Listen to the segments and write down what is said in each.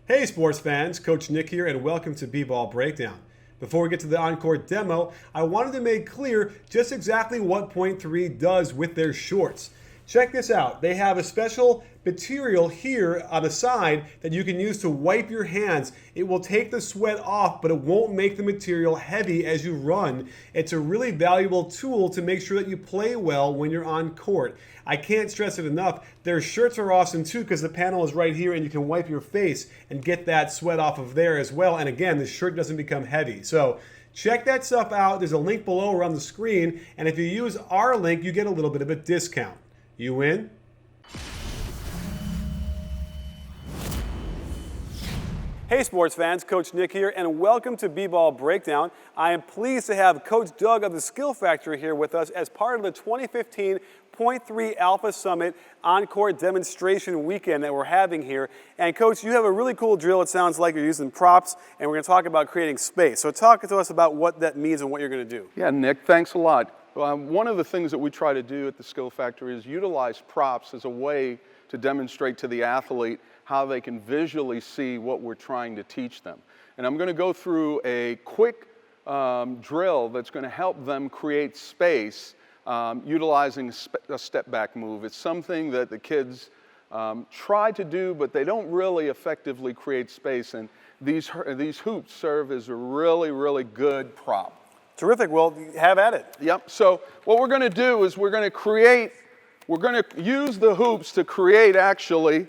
Hey sports fans, Coach Nick here and welcome to B-Ball Breakdown. Before we get to the on-court demo, I wanted to make clear just exactly what Point 3 does with their shorts. Check this out. They have a special material here on the side that you can use to wipe your hands. It will take the sweat off, but it won't make the material heavy as you run. It's a really valuable tool to make sure that you play well when you're on court. I can't stress it enough. Their shirts are awesome too because the panel is right here and you can wipe your face and get that sweat off of there as well. And again, the shirt doesn't become heavy. So check that stuff out. There's a link below or on the screen. And if you use our link, you get a little bit of a discount. You in? Hey sports fans, Coach Nick here, and welcome to B-Ball Breakdown. I am pleased to have Coach Doug of the Skill Factory here with us as part of the 2015 Point 3 Alpha Summit on-court demonstration weekend that we're having here. And Coach, you have a really cool drill. It sounds like you're using props, and we're going to talk about creating space. So talk to us about what that means and what you're going to do. Yeah, Nick, thanks a lot. One of the things that we try to do at the Skill Factory is utilize props as a way to demonstrate to the athlete how they can visually see what we're trying to teach them. And I'm going to go through a quick drill that's going to help them create space utilizing a step-back move. It's something that the kids try to do, but they don't really effectively create space. And these hoops serve as a really, really good prop. Terrific. Well, have at it. Yep. So what we're going to do is we're going to use the hoops to create actually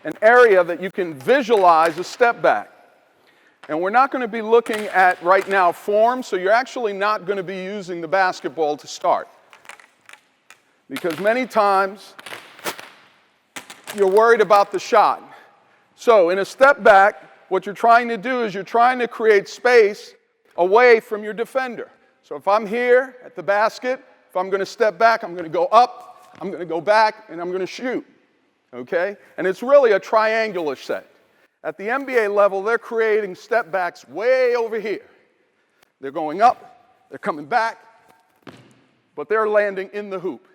an area that you can visualize a step back. And we're not going to be looking at right now form, so you're actually not going to be using the basketball to start. Because many times you're worried about the shot. So in a step back, what you're trying to do is you're trying to create space away from your defender. So if I'm here at the basket, if I'm going to step back, I'm going to go up, I'm going to go back, and I'm going to shoot. Okay? And it's really a triangular set. At the NBA level, they're creating step backs way over here. They're going up, they're coming back, but they're landing in the hoop.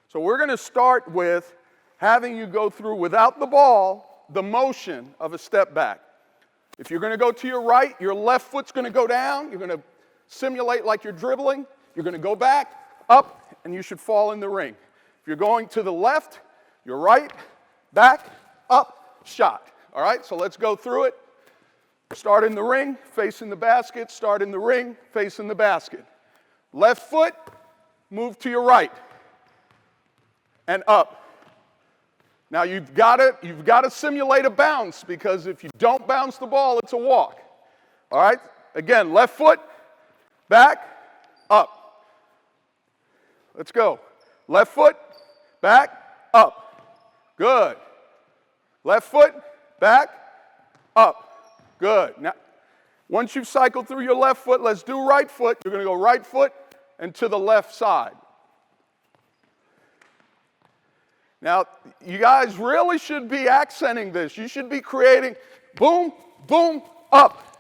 So we're going to start with having you go through, without the ball, the motion of a step back. If you're going to go to your right, your left foot's going to go down. You're going to simulate like you're dribbling. You're going to go back, up, and you should fall in the ring. If you're going to the left, your right, back, up, shot. All right, so let's go through it. Start in the ring, facing the basket. Start in the ring, facing the basket. Left foot, move to your right, and up. Now you've got to simulate a bounce, because if you don't bounce the ball, it's a walk. All right? Again, left foot, back, up. Let's go. Left foot, back, up. Good. Left foot, back, up. Good. Now, once you've cycled through your left foot, let's do right foot. You're going to go right foot and to the left side. Now, you guys really should be accenting this. You should be creating boom, boom, up.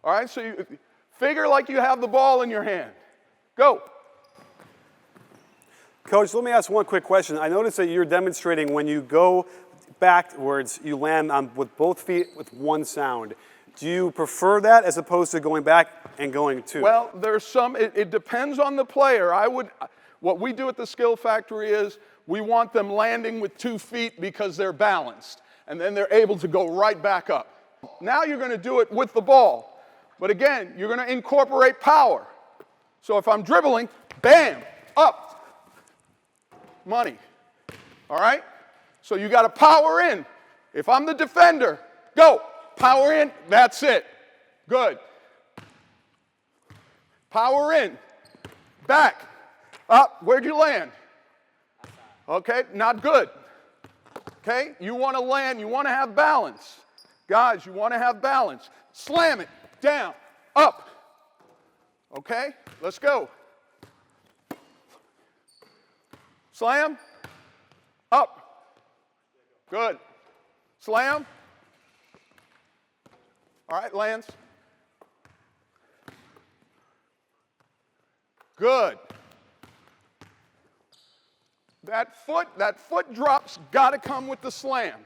All right, so you figure like you have the ball in your hand. Go. Coach, let me ask one quick question. I noticed that you're demonstrating when you go backwards, you land on with both feet with one sound. Do you prefer that as opposed to going back and going two? Well, there's some, it depends on the player. What we do at the Skill Factory is we want them landing with 2 feet because they're balanced, and then they're able to go right back up. Now you're going to do it with the ball, but again, you're going to incorporate power. So if I'm dribbling, bam, up, money. All right? So you got to power in. If I'm the defender, go, power in, that's it. Good. Power in, back, up. Where'd you land? Okay, not good. Okay, you want to land, you want to have balance. Guys, you want to have balance. Slam it, down, up. Okay, let's go. Slam, up. Good. Slam. All right, lands. Good. That foot drop's got to come with the slam.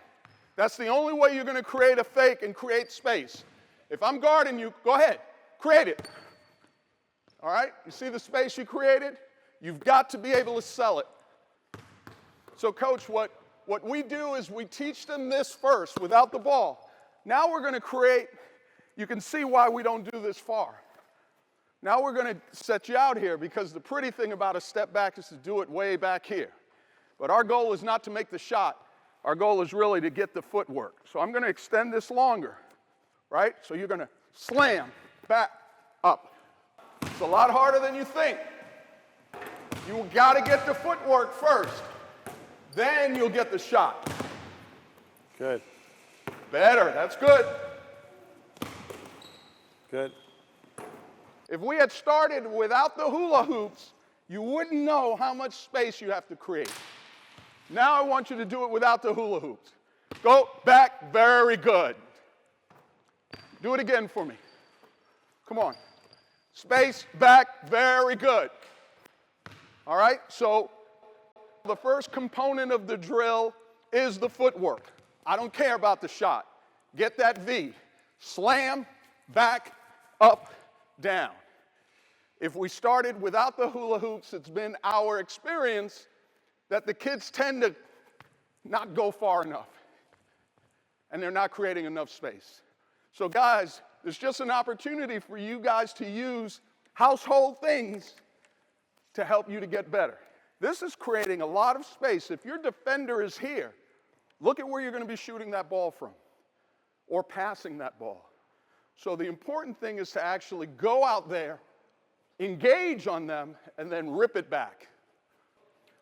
That's the only way you're going to create a fake and create space. If I'm guarding you, go ahead, create it. All right? You see the space you created? You've got to be able to sell it. So, Coach, what we do is we teach them this first without the ball. Now we're going to create, you can see why we don't do this far. Now we're going to set you out here because the pretty thing about a step back is to do it way back here. But our goal is not to make the shot. Our goal is really to get the footwork. So I'm going to extend this longer, right? So you're going to slam, back, up. It's a lot harder than you think. You got to get the footwork first. Then you'll get the shot. Good. Better. That's good. Good. If we had started without the hula hoops, you wouldn't know how much space you have to create. Now I want you to do it without the hula hoops. Go back. Very good. Do it again for me. Come on. Space, back. Very good. All right? So the first component of the drill is the footwork. I don't care about the shot. Get that V. Slam, back, up, down. If we started without the hula hoops, it's been our experience that the kids tend to not go far enough. And they're not creating enough space. So guys, there's just an opportunity for you guys to use household things to help you to get better. This is creating a lot of space. If your defender is here, look at where you're going to be shooting that ball from or passing that ball. So the important thing is to actually go out there, engage on them, and then rip it back.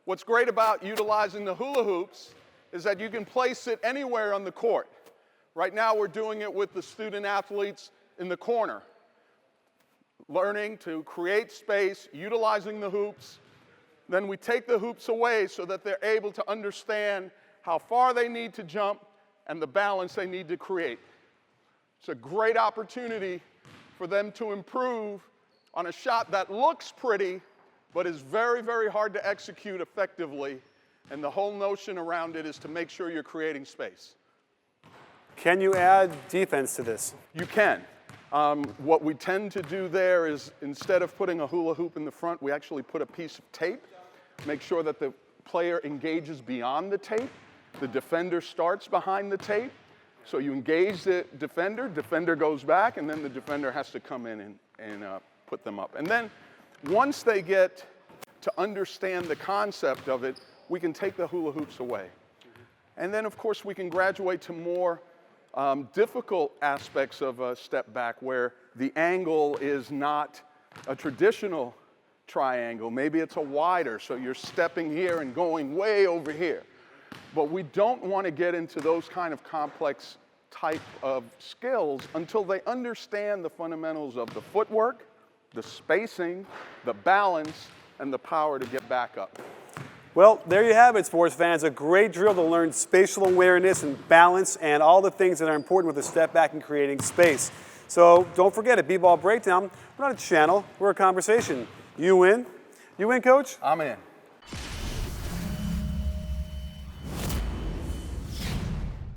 What's great about utilizing the hula hoops is that you can place it anywhere on the court. Right now we're doing it with the student athletes in the corner, learning to create space, utilizing the hoops. Then we take the hoops away so that they're able to understand how far they need to jump and the balance they need to create. It's a great opportunity for them to improve on a shot that looks pretty, but is very, very hard to execute effectively. And the whole notion around it is to make sure you're creating space. Can you add defense to this? You can. What we tend to do there is instead of putting a hula hoop in the front, we actually put a piece of tape. Make sure that the player engages beyond the tape. The defender starts behind the tape. So you engage the defender goes back, and then the defender has to come in and put them up. And then once they get to understand the concept of it, we can take the hula hoops away. And then, of course, we can graduate to more difficult aspects of a step back where the angle is not a traditional triangle. Maybe it's a wider, so you're stepping here and going way over here. But we don't want to get into those kind of complex type of skills until they understand the fundamentals of the footwork, the spacing, the balance, and the power to get back up. Well, there you have it, sports fans. A great drill to learn spatial awareness and balance and all the things that are important with a step back and creating space. So don't forget, at B-Ball Breakdown, we're not a channel, we're a conversation. You win? You win, Coach? I'm in.